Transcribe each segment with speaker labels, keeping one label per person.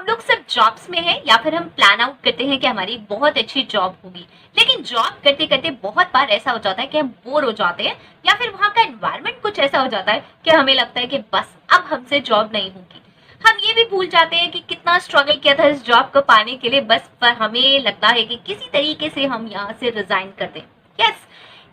Speaker 1: हम लोग सिर्फ जॉब्स में हैं या फिर हम प्लान आउट करते हैं कि हमारी बहुत अच्छी जॉब होगी, लेकिन जॉब करते करते बहुत बार ऐसा हो जाता है कि हम बोर हो जाते हैं या फिर वहां का एनवायरनमेंट कुछ ऐसा हो जाता है कि हमें लगता है कि बस अब हमसे जॉब नहीं होगी। हम ये भी भूल जाते हैं कि कितना स्ट्रगल किया था इस जॉब को पाने के लिए, बस पर हमें लगता है कि किसी तरीके से हम यहाँ से रिजाइन कर दें। यस,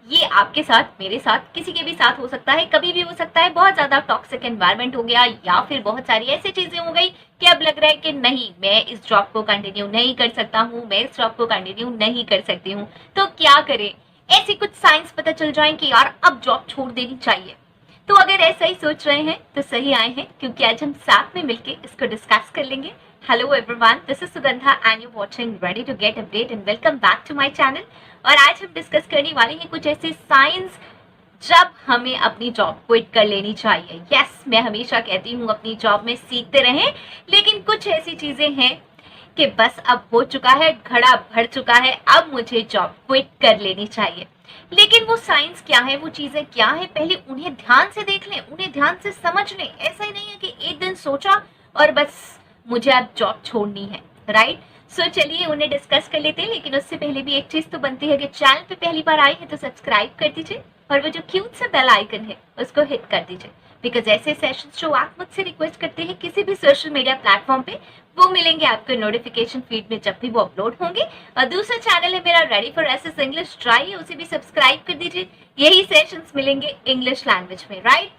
Speaker 1: ये आपके साथ, मेरे साथ, किसी के भी साथ हो सकता है, कभी भी हो सकता है। बहुत ज्यादा टॉक्सिक एनवायरनमेंट हो गया या फिर बहुत सारी ऐसी चीजें हो गई कि अब लग रहा है कि नहीं, मैं इस जॉब को कंटिन्यू नहीं कर सकता हूँ, मैं इस जॉब को कंटिन्यू नहीं कर सकती हूँ। तो क्या करें? ऐसी कुछ साइंस पता चल जाए कि यार अब जॉब छोड़ देनी चाहिए। तो अगर ऐसा ही सोच रहे हैं तो सही आए हैं, क्योंकि आज हम साथ में मिलके इसको डिस्कस कर लेंगे। Hello everyone, this is Sugandha and you watching ready to get update and welcome back to my channel. और आज हम डिस्कस करने वाले हैं कुछ ऐसे साइंस जब हमें अपनी जॉब क्विट कर लेनी चाहिए। यस, मैं हमेशा कहती हूँ अपनी जॉब में सीखते रहें, लेकिन कुछ ऐसी चीजें हैं कि बस अब हो चुका है, घड़ा भर चुका है, अब मुझे जॉब क्विट कर लेनी चाहिए। लेकिन वो साइंस क्या है, वो चीजें क्या है, पहले उन्हें ध्यान से देख लें, उन्हें ध्यान से समझ लें। ऐसा ही नहीं है कि एक दिन सोचा और बस मुझे अब जॉब छोड़नी है, राइट? सो चलिए उन्हें डिस्कस कर लेते हैं। लेकिन उससे पहले भी एक चीज तो बनती है कि चैनल पे पहली बार आए हैं तो सब्सक्राइब कर दीजिए और वो जो क्यूट सा बेल आइकन है उसको हिट कर दीजिए, बिकॉज ऐसे सेशंस जो आप मुझसे रिक्वेस्ट करते हैं किसी भी सोशल मीडिया प्लेटफॉर्म पे, वो मिलेंगे आपको नोटिफिकेशन फीड में जब भी वो अपलोड होंगे। और दूसरा चैनल है मेरा ready for SS English try, उसे भी सब्सक्राइब कर दीजिए। यही सेशंस मिलेंगे इंग्लिश लैंग्वेज में, राइट?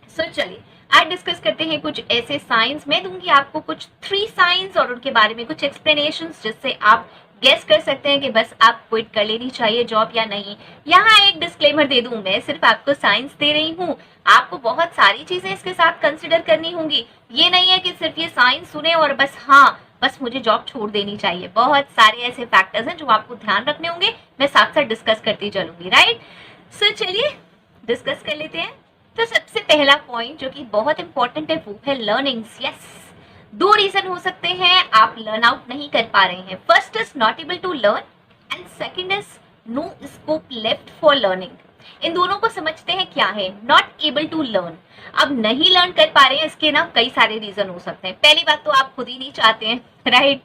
Speaker 1: सो चलिए आज डिस्कस करते हैं कुछ ऐसे साइंस। मैं दूंगी आपको कुछ 3 साइंस और उनके बारे में कुछ एक्सप्लेनेशंस, जिससे आप गेस कर सकते हैं कि बस आप क्विट कर लेनी चाहिए जॉब या नहीं। यहाँ एक डिस्क्लेमर दे दूं, मैं सिर्फ आपको साइंस दे रही हूँ, आपको बहुत सारी चीजें इसके साथ कंसिडर करनी होंगी। ये नहीं है कि सिर्फ ये साइंस सुने और बस हाँ बस मुझे जॉब छोड़ देनी चाहिए। बहुत सारे ऐसे फैक्टर्स हैं जो आपको ध्यान रखने होंगे, मैं साथ साथ डिस्कस करती चलूंगी, राइट? सो चलिए डिस्कस कर लेते हैं। तो सबसे पहला पॉइंट जो कि बहुत इंपॉर्टेंट है वो है लर्निंग्स। यस, 2 रीजन हो सकते हैं आप लर्न आउट नहीं कर पा रहे हैं। First is not able to learn and second is no scope left for learning. इन दोनों को समझते हैं क्या है नॉट एबल टू लर्न। अब नहीं लर्न कर पा रहे हैं, इसके ना कई सारे रीजन हो सकते हैं। पहली बात तो आप खुद ही नहीं चाहते हैं, राइट?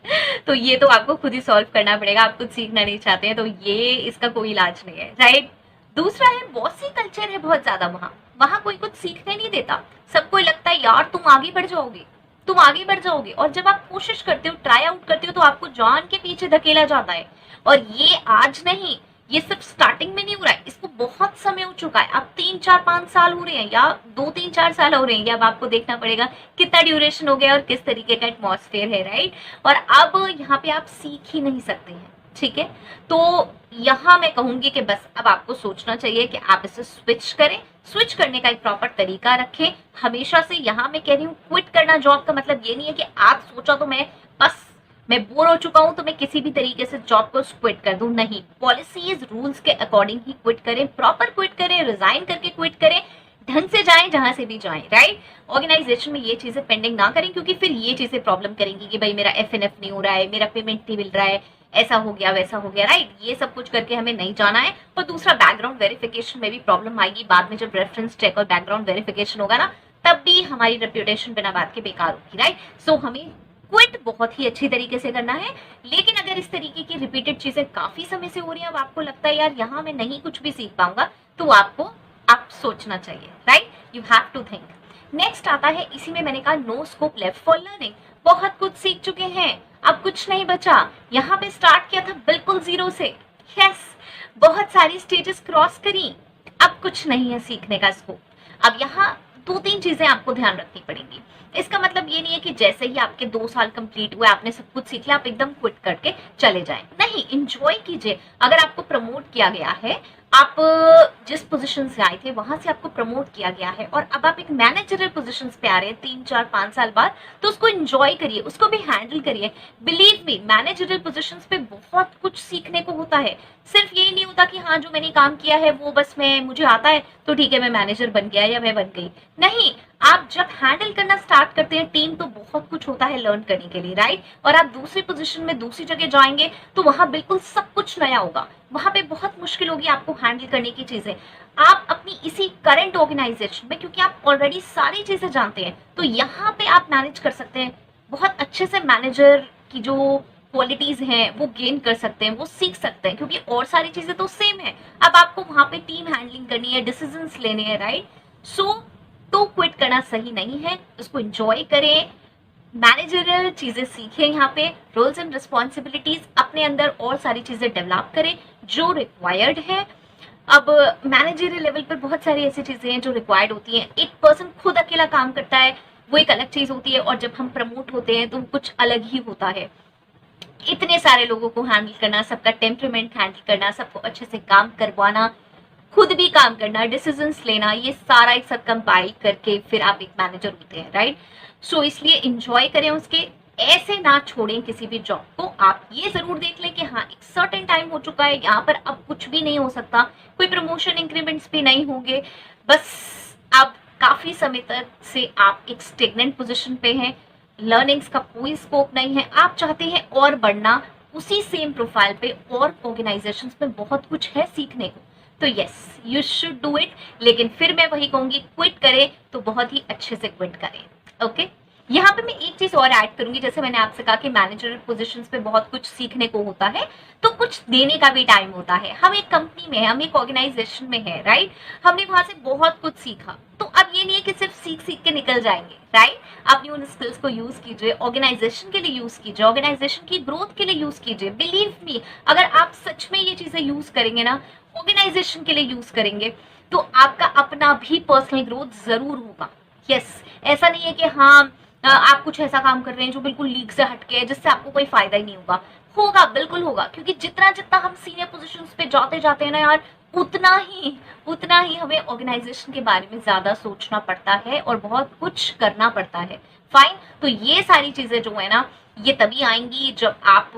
Speaker 1: तो ये तो आपको खुद ही सॉल्व करना पड़ेगा। आप कुछ सीखना नहीं चाहते हैं तो ये इसका कोई इलाज नहीं है, राइट? दूसरा है बॉसी कल्चर है बहुत ज्यादा, वहां कोई कुछ सीखने नहीं देता। सबको लगता है यार तुम आगे बढ़ जाओगे, तुम आगे बढ़ जाओगे, और जब आप कोशिश करते हो, ट्राई आउट करते हो, तो आपको जान के पीछे धकेला जाता है। और ये आज नहीं, ये सिर्फ स्टार्टिंग में नहीं हो रहा है, इसको बहुत समय हो चुका है। अब 3 4 5 साल हो रहे हैं या 2 3 4 साल हो रहे हैं, अब आपको देखना पड़ेगा कितना ड्यूरेशन हो गया और किस तरीके का एटमॉस्फेयर है, राइट? और अब यहाँ पे आप सीख ही नहीं सकते हैं, ठीक है? तो यहाँ मैं कहूंगी कि बस अब आपको सोचना चाहिए कि आप इसे स्विच करें। स्विच करने का एक प्रॉपर तरीका रखें हमेशा से। यहाँ मैं कह रही हूँ क्विट करना जॉब का मतलब ये नहीं है कि आप सोचा तो मैं बोर हो चुका हूं तो मैं किसी भी तरीके से जॉब को क्विट कर दूं। नहीं, पॉलिसीज रूल्स के अकॉर्डिंग ही क्विट करें, प्रॉपर क्विट करें, रिजाइन करके क्विट करें, ढंग से जाएं जहां से भी जाएं, राइट? ऑर्गेनाइजेशन में ये चीजें पेंडिंग ना करें, क्योंकि फिर ये चीजें प्रॉब्लम करेंगी कि भाई मेरा FNF नहीं हो रहा है, मेरा पेमेंट नहीं मिल रहा है, ऐसा हो गया वैसा हो गया, राइट? ये सब कुछ करके हमें नहीं जाना है। और दूसरा, बैकग्राउंड वेरिफिकेशन में भी प्रॉब्लम आएगी बाद में, जब रेफरेंस चेक और बैकग्राउंड वेरिफिकेशन होगा ना, तब भी हमारी रेप्यूटेशन बिना बात के बेकार होगी, राइट? सो हमें क्विट बहुत ही अच्छी तरीके से करना है। लेकिन अगर इस तरीके की रिपीटेड चीजें काफी समय से हो रही है, अब आपको लगता है यार यहाँ मैं नहीं कुछ भी सीख पाऊंगा, तो आप सोचना चाहिए, right? You have to think. Next आता है, इसी में मैंने कहा no scope left for learning. बहुत कुछ सीख चुके हैं, अब कुछ नहीं बचा। यहाँ पे स्टार्ट किया था बिल्कुल जीरो से, यस, बहुत सारी स्टेजेस क्रॉस करी, अब कुछ नहीं है सीखने का स्कोप। अब यहाँ 2 3 चीजें आपको ध्यान रखनी पड़ेंगी। इसका मतलब ये नहीं है कि जैसे ही आपके 2 साल कंप्लीट हुए, आपने सब कुछ सीख लिया, आप एकदम क्विट करके चले जाएं। नहीं, एंजॉय कीजिए। अगर आपको प्रमोट किया गया है, आप जिस पोजीशन से आए थे वहां से आपको प्रमोट किया गया है और अब आप एक मैनेजरल पोजीशंस पे आ रहे हैं 3 4 5 साल बाद, तो उसको एंजॉय करिए, उसको भी हैंडल करिए। बिलीव मी, मैनेजरल पोजीशंस पे बहुत कुछ सीखने को होता है। सिर्फ यही नहीं होता कि हाँ जो मैंने काम किया है वो बस मुझे आता है तो ठीक है मैं मैनेजर बन गया या मैं बन गई। नहीं, आप जब हैंडल करना स्टार्ट करते हैं टीम, तो बहुत कुछ होता है लर्न करने के लिए, राइट? और आप दूसरी पोजीशन में दूसरी जगह जाएंगे तो वहां बिल्कुल सब कुछ नया होगा, वहां पे बहुत मुश्किल होगी आपको हैंडल करने की चीजें। आप अपनी इसी करंट ऑर्गेनाइजेशन में, क्योंकि आप ऑलरेडी सारी चीजें जानते हैं, तो यहाँ पे आप मैनेज कर सकते हैं बहुत अच्छे से मैनेजर की जो क्वालिटीज हैं वो गेन कर सकते हैं, वो सीख सकते हैं, क्योंकि और सारी चीजें तो सेम है। अब आपको वहां पे टीम हैंडलिंग करनी है, डिसीजंस लेने हैं, राइट? सो तो क्विट करना सही नहीं है, उसको एंजॉय करें, मैनेजरियल चीजें सीखें, यहाँ पे रोल्स एंड रिस्पॉन्सिबिलिटीज अपने अंदर और सारी चीजें डेवलप करें जो रिक्वायर्ड है। अब मैनेजरियल लेवल पर बहुत सारी ऐसी चीजें हैं जो रिक्वायर्ड होती हैं। एक पर्सन खुद अकेला काम करता है वो एक अलग चीज होती है, और जब हम प्रमोट होते हैं तो कुछ अलग ही होता है। इतने सारे लोगों को हैंडल करना, सबका टेम्परामेंट हैंडल करना, सबको अच्छे से काम करवाना, खुद भी काम करना, डिसीजंस लेना, ये सारा एक साथ कंपाइल करके फिर आप एक मैनेजर होते हैं, राइट? सो इसलिए इंजॉय करें उसके, ऐसे ना छोड़ें किसी भी जॉब को। आप ये जरूर देख लें कि हाँ एक सर्टेन टाइम हो चुका है, यहाँ पर अब कुछ भी नहीं हो सकता, कोई प्रमोशन इंक्रीमेंट्स भी नहीं होंगे, बस अब काफी समय तक से आप एक स्टेगनेंट पोजीशन पे हैं, लर्निंग्स का कोई स्कोप नहीं है, आप चाहते हैं और बढ़ना उसी सेम प्रोफाइल पे, और ऑर्गेनाइजेशंस में बहुत कुछ है सीखने को, तो yes you should do it. लेकिन फिर मैं वही कहूंगी, क्विट करें तो बहुत ही अच्छे से क्विट करें, ओके? यहाँ पे मैं एक चीज और ऐड करूंगी, जैसे मैंने आपसे कहा कि मैनेजर पोजीशंस पे बहुत कुछ सीखने को होता है, तो कुछ देने का भी टाइम होता है। हम एक कंपनी में है, हम एक ऑर्गेनाइजेशन में है, राइट? हमने वहां से बहुत कुछ सीखा, तो अब ये नहीं है कि सिर्फ सीख सीख के निकल जाएंगे, राइट? अपनी उन स्किल्स को यूज कीजिए, ऑर्गेनाइजेशन के लिए यूज कीजिए, ऑर्गेनाइजेशन की ग्रोथ के लिए यूज कीजिए। बिलीव मी, अगर आप सच में ये चीजें यूज करेंगे ना, ऑर्गेनाइजेशन के लिए यूज करेंगे, तो आपका अपना भी पर्सनल ग्रोथ जरूर होगा। यस, ऐसा नहीं है कि हाँ आप कुछ ऐसा काम कर रहे हैं जो बिल्कुल लीग से हटके है, जिससे आपको कोई फायदा ही नहीं होगा। होगा, बिल्कुल होगा, क्योंकि जितना जितना हम सीनियर पोजीशंस पे जाते जाते हैं ना यार, उतना ही हमें ऑर्गेनाइजेशन के बारे में ज्यादा सोचना पड़ता है और बहुत कुछ करना पड़ता है। फाइन, तो ये सारी चीजें जो है ना, ये तभी आएंगी जब आप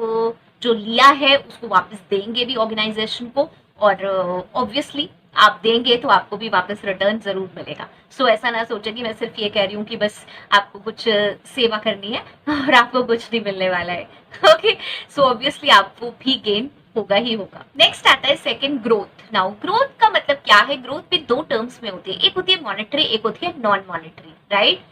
Speaker 1: जो लिया है उसको वापस देंगे भी ऑर्गेनाइजेशन को, और ऑब्वियसली आप देंगे तो आपको भी वापस रिटर्न जरूर मिलेगा। सो ऐसा ना सोचे कि मैं सिर्फ ये कह रही हूँ कि बस आपको कुछ सेवा करनी है और आपको कुछ नहीं मिलने वाला है, ओके? सो ऑब्वियसली आपको भी गेन होगा ही होगा। नेक्स्ट आता है सेकंड, ग्रोथ। नाउ ग्रोथ का मतलब क्या है? ग्रोथ भी दो टर्म्स में होती है, एक होती है मॉनेटरी, एक होती है नॉन मॉनेटरी, राइट?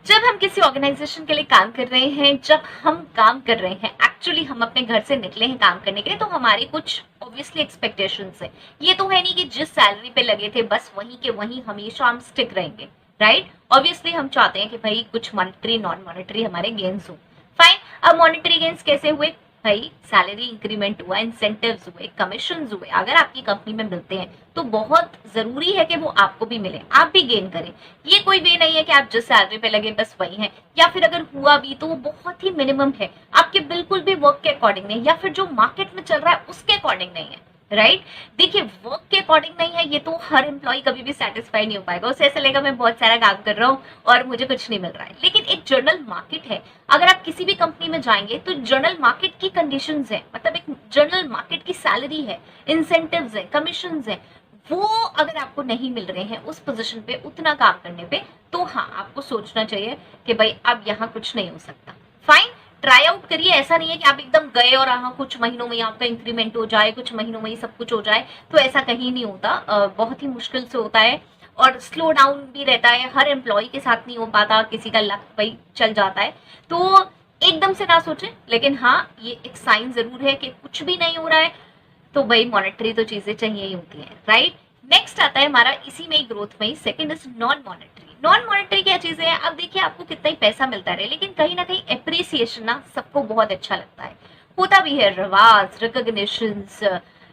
Speaker 1: जब हम किसी ऑर्गेनाइजेशन के लिए काम कर रहे हैं, जब हम काम कर रहे हैं, एक्चुअली हम अपने घर से निकले हैं काम करने के लिए, तो हमारी कुछ ऑब्वियसली एक्सपेक्टेशंस है। ये तो है नहीं कि जिस सैलरी पे लगे थे बस वहीं के वहीं हमेशा हम स्टिक रहेंगे, राइट? ऑब्वियसली हम चाहते हैं कि भाई कुछ मॉनेटरी नॉन मॉनेटरी हमारे गेन्स हो। फाइन, अब मॉनेटरी गेन्स कैसे हुए? भाई सैलरी इंक्रीमेंट हुआ, इंसेंटिव्स हुए, कमीशन हुए, अगर आपकी कंपनी में मिलते हैं तो बहुत जरूरी है कि वो आपको भी मिले, आप भी गेन करें। ये कोई वे नहीं है कि आप जिस सैलरी पे लगे बस वही है, या फिर अगर हुआ भी तो वो बहुत ही मिनिमम है, आपके बिल्कुल भी वर्क के अकॉर्डिंग नहीं, या फिर जो मार्केट में चल रहा है उसके अकॉर्डिंग नहीं है, राइट? देखिए, वर्क के अकॉर्डिंग नहीं है, ये तो हर एम्प्लॉय कभी भी सेटिस्फाई नहीं हो पाएगा, उसे ऐसा लगेगा मैं बहुत सारा काम कर रहा हूँ और मुझे कुछ नहीं मिल रहा है। लेकिन एक जनरल मार्केट है, अगर आप किसी भी कंपनी में जाएंगे तो जनरल मार्केट की कंडीशंस है, मतलब एक जनरल मार्केट की सैलरी है, इंसेंटिव्स है, कमीशंस है, वो अगर आपको नहीं मिल रहे हैं उस पोजीशन पे उतना काम करने पे, तो हाँ आपको सोचना चाहिए कि भाई अब यहाँ कुछ नहीं हो सकता। फाइन, ट्राई आउट करिए, ऐसा नहीं है कि आप एकदम गए और हाँ कुछ महीनों में आपका इंक्रीमेंट हो जाए, कुछ महीनों में ही सब कुछ हो जाए, तो ऐसा कहीं नहीं होता, बहुत ही मुश्किल से होता है, और स्लो डाउन भी रहता है, हर एम्प्लॉय के साथ नहीं हो पाता, किसी का लक भाई चल जाता है, तो एकदम से ना सोचें। लेकिन हाँ ये एक साइन जरूर है कि कुछ भी नहीं हो रहा है तो भाई मॉनेटरी तो चीजें चाहिए ही होती हैं, राइट? नेक्स्ट आता है हमारा इसी में ही ग्रोथ में ही second is non monetary. Non monetary क्या चीजें हैं? अब देखिए, आपको कितना ही पैसा मिलता रहे, लेकिन कहीं ना कहीं एप्रिसिएशन ना सबको बहुत अच्छा लगता है, होता भी है, रिवार्ड्स, रिकॉग्निशंस,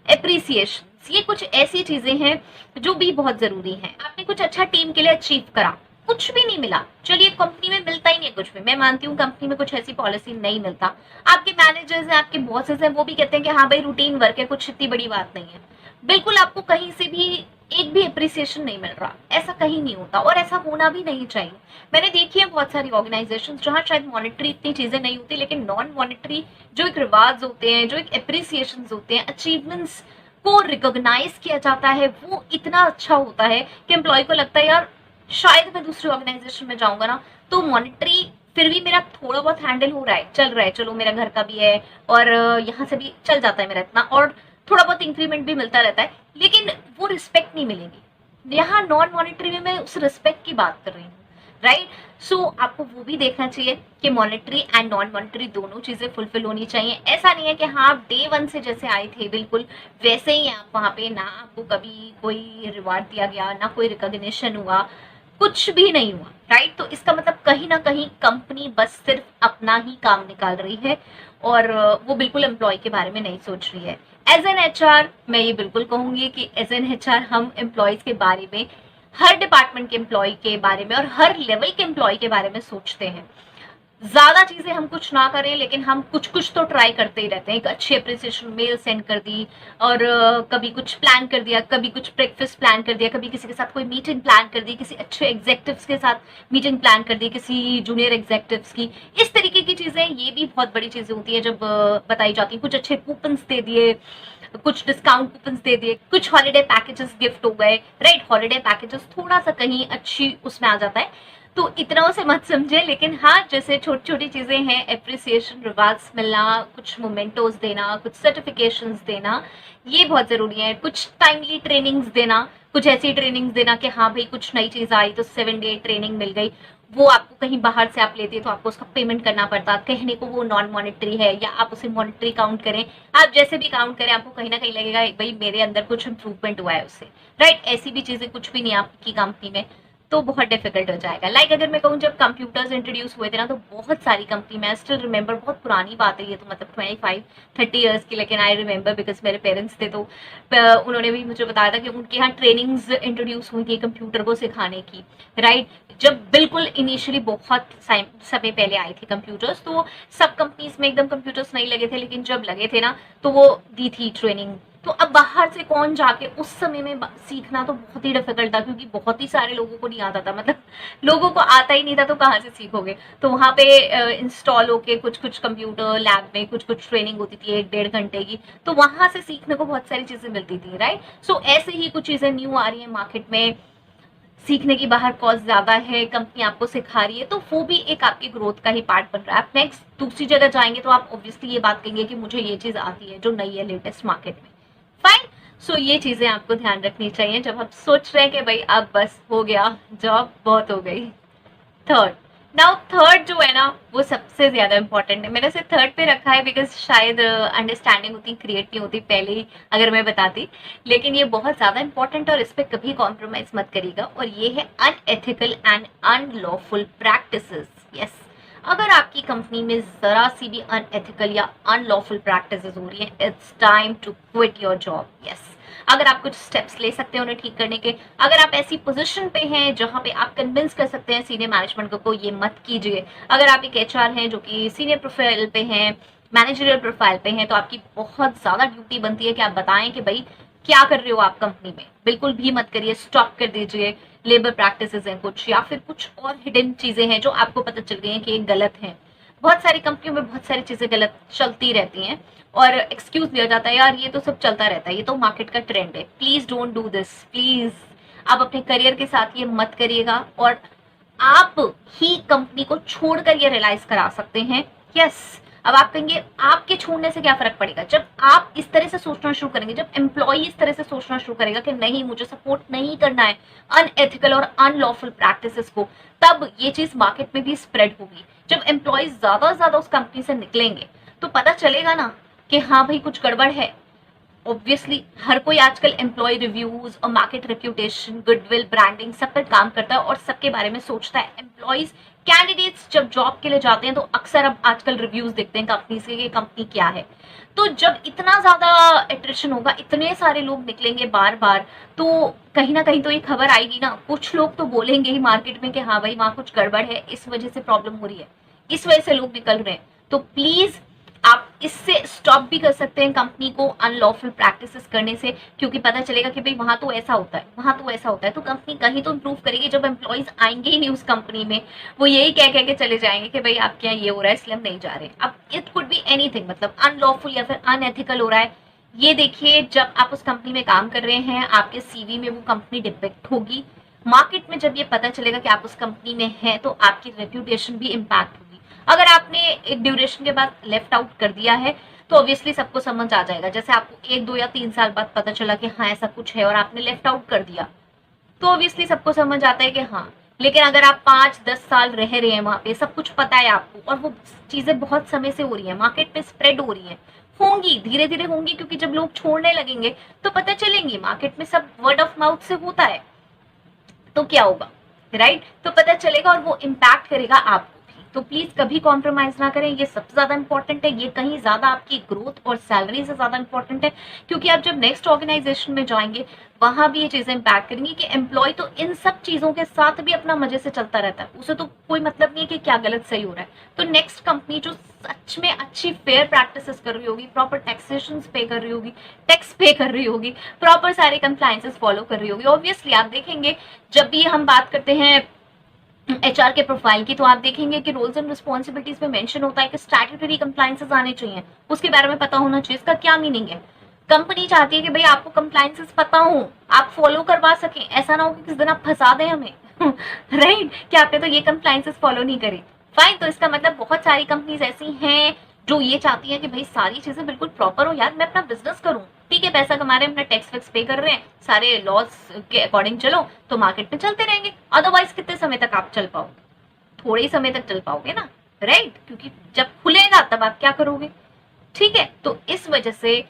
Speaker 1: एप्रिसिएशन, ये कुछ ऐसी चीजें हैं जो भी बहुत जरूरी हैं। आपने कुछ अच्छा टीम के लिए अचीव करा, कुछ भी नहीं मिला, चलिए कंपनी में मिलता ही नहीं कुछ भी, मैं मानती हूँ कंपनी में कुछ ऐसी पॉलिसी नहीं मिलता, आपके मैनेजर्स हैं, आपके बॉसेस हैं, वो भी कहते हैं कि हाँ भाई रूटीन वर्क है, कुछ इतनी बड़ी बात नहीं है, बिल्कुल आपको कहीं से भी एक भी अप्रिसिएशन नहीं मिल रहा, ऐसा कहीं नहीं होता और ऐसा होना भी नहीं चाहिए। मैंने देखी है बहुत सारी ऑर्गेनाइजेशंस जहां शायद मॉनेटरी इतनी चीजें नहीं होती, लेकिन नॉन मॉनेटरी जो एक रिवार्ड्स होते हैं, जो एक अप्रिसिएशन होते हैं, अचीवमेंट्स को रिकॉग्नाइज किया जाता है, वो इतना अच्छा होता है कि एम्प्लॉय को लगता है यार शायद मैं दूसरी ऑर्गेनाइजेशन में जाऊंगा ना तो मॉनेटरी फिर भी मेरा थोड़ा बहुत हैंडल हो रहा है, चल रहा है, चलो मेरा घर का भी है और यहाँ से भी चल जाता है मेरा इतना, और थोड़ा बहुत इंक्रीमेंट भी मिलता रहता है, लेकिन वो रिस्पेक्ट नहीं मिलेगी। यहाँ नॉन मॉनेटरी में मैं उस रिस्पेक्ट की बात कर रही हूँ। राइट। सो आपको वो भी देखना चाहिए कि मॉनेटरी एंड नॉन मॉनेटरी दोनों चीजें फुलफिल होनी चाहिए। ऐसा नहीं है कि हाँ आप डे वन से जैसे आए थे बिल्कुल वैसे ही आप वहां पे, ना आपको कभी कोई रिवार्ड दिया गया, ना कोई रिकॉग्निशन हुआ, कुछ भी नहीं हुआ, राइट। तो इसका मतलब कहीं ना कहीं कंपनी बस सिर्फ अपना ही काम निकाल रही है और वो बिल्कुल एम्प्लॉय के बारे में नहीं सोच रही है। एज एन एचआर मैं ये बिल्कुल कहूंगी कि एज एन एचआर हम एम्प्लॉयज के बारे में, हर डिपार्टमेंट के एम्प्लॉय के बारे में और हर लेवल के एम्प्लॉय के बारे में सोचते हैं। ज्यादा चीजें हम कुछ ना करें लेकिन हम कुछ कुछ तो ट्राई करते ही रहते हैं। एक अच्छी अप्रिसिएशन मेल सेंड कर दी और कभी कुछ प्लान कर दिया, कभी कुछ ब्रेकफास्ट प्लान कर दिया, कभी किसी के साथ कोई मीटिंग प्लान कर दी, किसी अच्छे एग्जेक्टिव्स के साथ मीटिंग प्लान कर दी, किसी जूनियर एग्जेक्टिव्स की। इस तरीके की चीजें, ये भी बहुत बड़ी चीजें होती है जब बताई जाती है। कुछ अच्छे कूपन्स दे दिए, कुछ डिस्काउंट कूपन्स दे दिए, कुछ हॉलिडे पैकेजेस गिफ्ट हो गए, राइट। हॉलिडे पैकेजेस थोड़ा सा कहीं अच्छी उसमें आ जाता है, तो इतना से मत समझे। लेकिन हाँ, जैसे छोटी छोटी चीजें हैं, एप्रिसिएशन, रिवार्ड्स मिलना, कुछ मोमेंटोज देना, कुछ सर्टिफिकेशंस देना, ये बहुत जरूरी है। कुछ टाइमली ट्रेनिंग्स देना, कुछ ऐसी ट्रेनिंग्स देना कि हाँ भाई कुछ नई चीज आई तो 7 डे ट्रेनिंग मिल गई, वो आपको कहीं बाहर से आप लेते हैं तो आपको उसका पेमेंट करना पड़ता, कहने को वो नॉन मॉनेटरी है या आप उसे मॉनेटरी काउंट करें, आप जैसे भी काउंट करें आपको कहीं ना कहीं लगेगा भाई मेरे अंदर कुछ इंप्रूवमेंट हुआ है उससे, राइट। ऐसी भी चीजें कुछ भी नहीं आपकी कंपनी में, तो बहुत डिफिकल्ट हो जाएगा। लाइक अगर मैं कहूँ जब कंप्यूटर्स इंट्रोड्यूस हुए थे ना, तो बहुत सारी कंपनी, मैं स्टिल रिमेंबर, बहुत पुरानी बात है ये, तो मतलब 25-30 ईयर्स की, लेकिन आई रिमेंबर बिकॉज मेरे पेरेंट्स थे तो उन्होंने भी मुझे बताया था कि उनके यहाँ ट्रेनिंग्स इंट्रोड्यूस हुई थी कंप्यूटर को सिखाने की, राइट। जब बिल्कुल इनिशियली बहुत समय पहले आए थे कंप्यूटर्स, तो सब कंपनीज में एकदम कंप्यूटर्स नहीं लगे थे, लेकिन जब लगे थे ना तो वो दी थी ट्रेनिंग। तो अब बाहर से कौन जाके उस समय में सीखना तो बहुत ही डिफिकल्ट था, क्योंकि बहुत ही सारे लोगों को नहीं आता था, मतलब लोगों को आता ही नहीं था, तो कहाँ से सीखोगे। तो वहां पे इंस्टॉल होके कुछ कुछ कंप्यूटर लैब में कुछ कुछ ट्रेनिंग होती थी 1-1.5 घंटे की, तो वहां से सीखने को बहुत सारी चीजें मिलती थी, राइट। सो ऐसे ही कुछ चीजें न्यू आ रही है मार्केट में, सीखने की बाहर कॉस्ट ज्यादा है, कंपनी आपको सिखा रही है, तो वो भी एक आपकी ग्रोथ का ही पार्ट बन रहा है। आप नेक्स्ट दूसरी जगह जाएंगे तो आप ऑब्वियसली ये बात कहेंगे कि मुझे ये चीज आती है जो नई है लेटेस्ट मार्केट में, फाइन। सो ये चीजें आपको ध्यान रखनी चाहिए जब आप सोच रहे हैं कि भाई अब बस हो गया, जॉब बहुत हो गई। थर्ड, नाउ थर्ड जो है ना वो सबसे ज्यादा इंपॉर्टेंट है। मैंने इसे थर्ड पे रखा है बिकॉज शायद अंडरस्टैंडिंग होती क्रिएट नहीं होती पहले ही अगर मैं बताती, लेकिन ये बहुत ज्यादा इंपॉर्टेंट और इस पर कभी कॉम्प्रोमाइज मत करिएगा, और ये है unethical and unlawful practices. Yes, अगर आपकी कंपनी में जरा सी भी अनएथिकल या अनलॉफुल प्रैक्टिसेस हो रही है, it's time to quit your job. Yes, अगर आप कुछ स्टेप्स ले सकते हैं उन्हें ठीक करने के, अगर आप ऐसी पोजीशन पे हैं जहां पे आप कन्विंस कर सकते हैं सीनियर मैनेजमेंट को ये मत कीजिए, अगर आप एक एचआर हैं जो कि सीनियर प्रोफाइल पे हैं, मैनेजरियल प्रोफाइल पे हैं, तो आपकी बहुत ज्यादा ड्यूटी बनती है कि आप बताएं कि भाई क्या कर रहे हो आप कंपनी में, बिल्कुल भी मत करिए, स्टॉप कर दीजिए। लेबर प्रैक्टिसेस हैं कुछ, या फिर कुछ और हिडन चीजें हैं जो आपको पता चल गई हैं कि ये गलत हैं। बहुत सारी कंपनियों में बहुत सारी चीजें गलत चलती रहती हैं और एक्सक्यूज दिया जाता है, यार ये तो सब चलता रहता है, ये तो मार्केट का ट्रेंड है, please don't do this, please. आप अपने करियर के साथ ये मत करिएगा, और आप ही कंपनी को छोड़कर ये रियलाइज करा सकते हैं। यस, अब आप कहेंगे आपके छोड़ने से क्या फर्क पड़ेगा, जब आप इस तरह से सोचना शुरू करेंगे, जब एम्प्लॉय इस तरह से सोचना शुरू करेगा कि नहीं मुझे सपोर्ट नहीं करना है अनएथिकल और अनलॉफुल प्रैक्टिसेस को, तब ये चीज मार्केट में भी स्प्रेड होगी। जब एम्प्लॉयज ज्यादा उस कंपनी से निकलेंगे तो पता चलेगा ना कि हाँ भाई कुछ गड़बड़ है। ऑब्वियसली हर कोई आजकल एम्प्लॉय रिव्यूज और मार्केट रेप्यूटेशन, गुडविल, ब्रांडिंग सब पर काम करता है और सबके बारे में सोचता है। एम्प्लॉयज, कैंडिडेट्स जब जॉब के लिए जाते हैं तो अक्सर अब आजकल रिव्यूज देखते हैं कंपनी से कि कंपनी क्या है। तो जब इतना ज्यादा एट्रिशन होगा, इतने सारे लोग निकलेंगे बार बार, तो कहीं ना कहीं तो ये खबर आएगी ना, कुछ लोग तो बोलेंगे ही मार्केट में कि हाँ भाई वहां कुछ गड़बड़ है, इस वजह से प्रॉब्लम हो रही है, इस वजह से लोग निकल रहे हैं। तो प्लीज आप इससे स्टॉप भी कर सकते हैं कंपनी को अनलॉफुल प्रैक्टिसेस करने से, क्योंकि पता चलेगा कि भाई वहां तो ऐसा होता है, वहां तो ऐसा होता है, तो कंपनी कहीं तो इंप्रूव करेगी। जब एम्प्लॉयज आएंगे ही नहीं उस कंपनी में, वो यही कह के चले जाएंगे कि भाई आपके यहाँ ये हो रहा है इसलिए हम नहीं जा रहे। अब इट कुड बी एनीथिंग, मतलब अनलॉफुल या फिर अनएथिकल हो रहा है, ये देखिए जब आप उस कंपनी में काम कर रहे हैं आपके सीवी में वो कंपनी डिपिक्ट होगी। मार्केट में जब ये पता चलेगा कि आप उस कंपनी में हैं तो आपकी रेप्यूटेशन भी इम्पैक्ट होगी। अगर आपने एक ड्यूरेशन के बाद लेफ्ट आउट कर दिया है तो ऑब्वियसली सबको समझ आ जाएगा। जैसे आपको 1, 2 या 3 साल बाद पता चला कि हाँ ऐसा कुछ है और आपने लेफ्ट आउट कर दिया, तो ऑब्वियसली सबको समझ आता है कि हाँ लेकिन अगर आप 5-10 साल रह रहे हैं वहां पे, सब कुछ पता है आपको, और वो चीजें बहुत समय से हो रही है, मार्केट पे स्प्रेड हो रही है, होंगी धीरे धीरे होंगी, क्योंकि जब लोग छोड़ने लगेंगे तो पता चलेंगी, मार्केट में सब वर्ड ऑफ माउथ से होता है, तो क्या होगा, राइट? तो पता चलेगा और वो इम्पैक्ट करेगा आपको भी। तो प्लीज कभी कॉम्प्रोमाइज ना करें, ये सबसे ज्यादा इंपॉर्टेंट है, ये कहीं ज्यादा आपकी ग्रोथ और सैलरी से ज्यादा इंपॉर्टेंट है, क्योंकि आप जब नेक्स्ट ऑर्गेनाइजेशन में जाएंगे वहां भी ये चीजें इम्पैक्ट करेंगी कि एम्प्लॉय तो इन सब चीजों के साथ भी अपना मजे से चलता रहता है, उसे तो कोई मतलब नहीं है कि क्या गलत सही हो रहा है। तो नेक्स्ट कंपनी जो सच में अच्छी फेयर प्रैक्टिसेस कर रही होगी, प्रॉपर टैक्सेशन पे कर रही होगी, टैक्स पे कर रही होगी, प्रॉपर सारे कंप्लायंसेस फॉलो कर रही होगी, ऑब्वियसली आप देखेंगे जब भी हम बात करते हैं एचआर के प्रोफाइल की, तो आप देखेंगे कि रोल्स एंड रिस्पॉन्सिबिलिटीज में मेंशन होता है कि स्टैट्यूटरी कंप्लायंसेस आने चाहिए, उसके बारे में पता होना चाहिए। इसका क्या मीनिंग है? कंपनी चाहती है कि भाई आपको कंप्लायंसेस पता हो, आप फॉलो करवा सकें, ऐसा ना हो कि किस दिन आप फंसा दें हमें राइट कि आपने तो ये कंप्लायंसेस फॉलो नहीं करे। फाइन, तो इसका मतलब बहुत सारी कंपनीज ऐसी हैं जो ये चाहती है कि भाई सारी चीजें बिल्कुल प्रॉपर हो, यार मैं अपना बिजनेस करूं, ठीक है, पैसा कमा रहे हैं, अपना टैक्स वैक्स पे कर रहे हैं, सारे लॉज के अकॉर्डिंग चलो तो मार्केट में चलते रहेंगे। अदरवाइज कितने समय तक आप चल पाओगे? थोड़े ही समय तक चल पाओगे ना, राइट? क्योंकि जब खुलेगा तब आप क्या करोगे, ठीक है? तो इस वजह से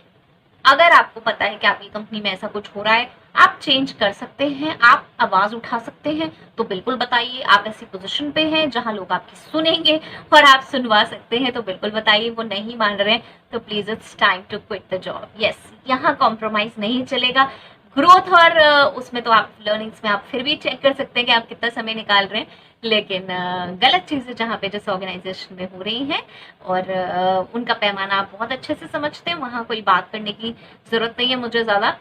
Speaker 1: अगर आपको पता है कि आपकी कंपनी में ऐसा कुछ हो रहा है, आप चेंज कर सकते हैं, आप आवाज उठा सकते हैं, तो बिल्कुल बताइए। आप ऐसी पोजीशन पे हैं जहां लोग आपकी सुनेंगे और आप सुनवा सकते हैं, तो बिल्कुल बताइए। वो नहीं मान रहे हैं तो please it's time to quit the job. Yes, यहाँ कॉम्प्रोमाइज नहीं चलेगा। ग्रोथ और उसमें तो आप लर्निंग्स में आप फिर भी चेक कर सकते हैं कि आप कितना समय निकाल रहे हैं, लेकिन गलत चीजें जहाँ पे जिस ऑर्गेनाइजेशन में हो रही हैं और उनका पैमाना आप बहुत अच्छे से समझते हैं, वहां कोई बात करने की जरूरत नहीं है मुझे ज्यादा।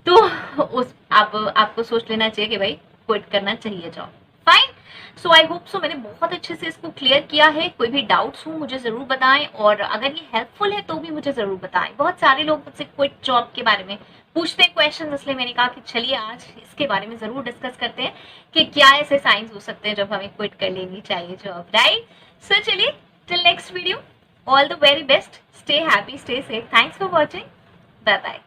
Speaker 1: तो उस आपको सोच लेना चाहिए कि भाई क्विट करना चाहिए job. Fine, so I hope so मैंने बहुत अच्छे से इसको क्लियर किया है। कोई भी डाउट्स हो मुझे जरूर बताएं, और अगर ये हेल्पफुल है तो भी मुझे जरूर बताएं। बहुत सारे लोग मुझसे क्विट जॉब के बारे में पूछते हैं क्वेश्चन, इसलिए मैंने कहा कि चलिए आज इसके बारे में जरूर डिस्कस करते हैं कि क्या ऐसे साइंस हो सकते हैं जब हमें क्विट कर लेनी चाहिए जॉब, राइट? सो चलिए, till next video, all the very best, stay happy, stay safe, thanks for watching, bye bye.